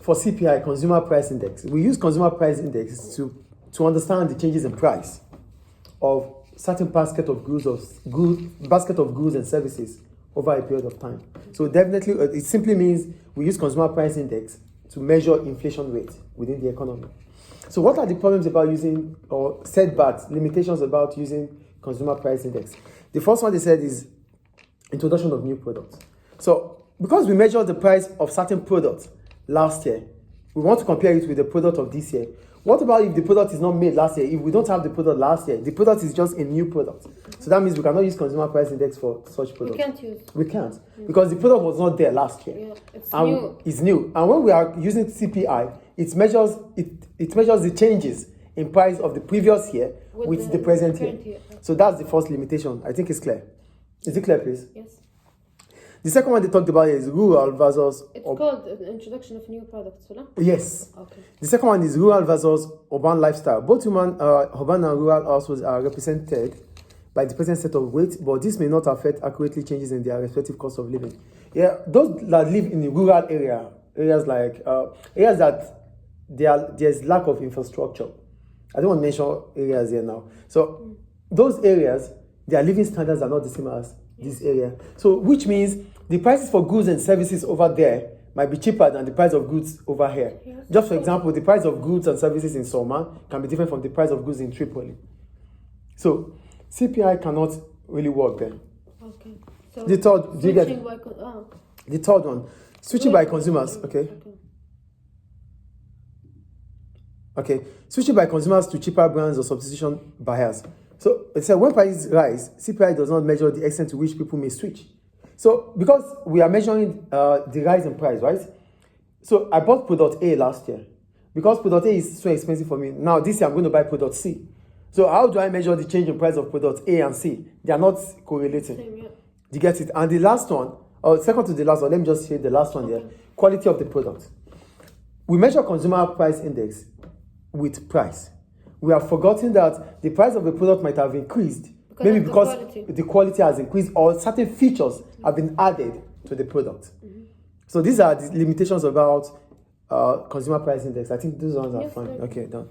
for CPI, Consumer Price Index. We use Consumer Price Index to understand the changes in price of certain basket of goods and services over a period of time. So definitely, it simply means we use Consumer Price Index to measure inflation rate within the economy. So what are the problems about using, or setbacks, limitations about using Consumer Price Index? The first one they said is introduction of new products. So because we measure the price of certain products last year, we want to compare it with the product of this year. What about if the product is not made last year? If we don't have the product last year, the product is just a new product. So that means we cannot use Consumer Price Index for such products. We can't because the product was not there last year. Yeah, it's new. It's new. And when we are using CPI, it measures the changes in price of the previous year with the present year. So that's the first limitation. I think it's clear. Is it clear, please? Yes. The second one they talked about is rural versus... It's called the introduction of new products, no? Yes. Okay. The second one is rural versus urban lifestyle. Both urban and rural households are represented by the present set of weights, but this may not affect accurately changes in their respective cost of living. Yeah, those that live in the rural areas that there's lack of infrastructure. I don't want to mention areas here now. So those areas, their living standards are not the same as this area. So which means the prices for goods and services over there might be cheaper than the price of goods over here. Yes. Just for example, the price of goods and services in Soma can be different from the price of goods in Tripoli. So CPI cannot really work there. Okay. So the third, do you get the third one? Switching by consumers. Okay. Switching by consumers to cheaper brands or substitution buyers. So it said when prices rise, CPI does not measure the extent to which people may switch. So because we are measuring the rise in price, right? So I bought product A last year. Because product A is so expensive for me, now this year I'm going to buy product C. So how do I measure the change in price of product A and C? They are not correlating. Same, yeah. Do you get it? And the last one, or second to the last one, let me just say the last one here. Quality of the product. We measure Consumer Price Index with price. We have forgotten that the price of a product might have increased, maybe because the quality has increased or certain features have been added to the product. So these are the limitations about Consumer Price Index. I think those ones are fine. Okay, done.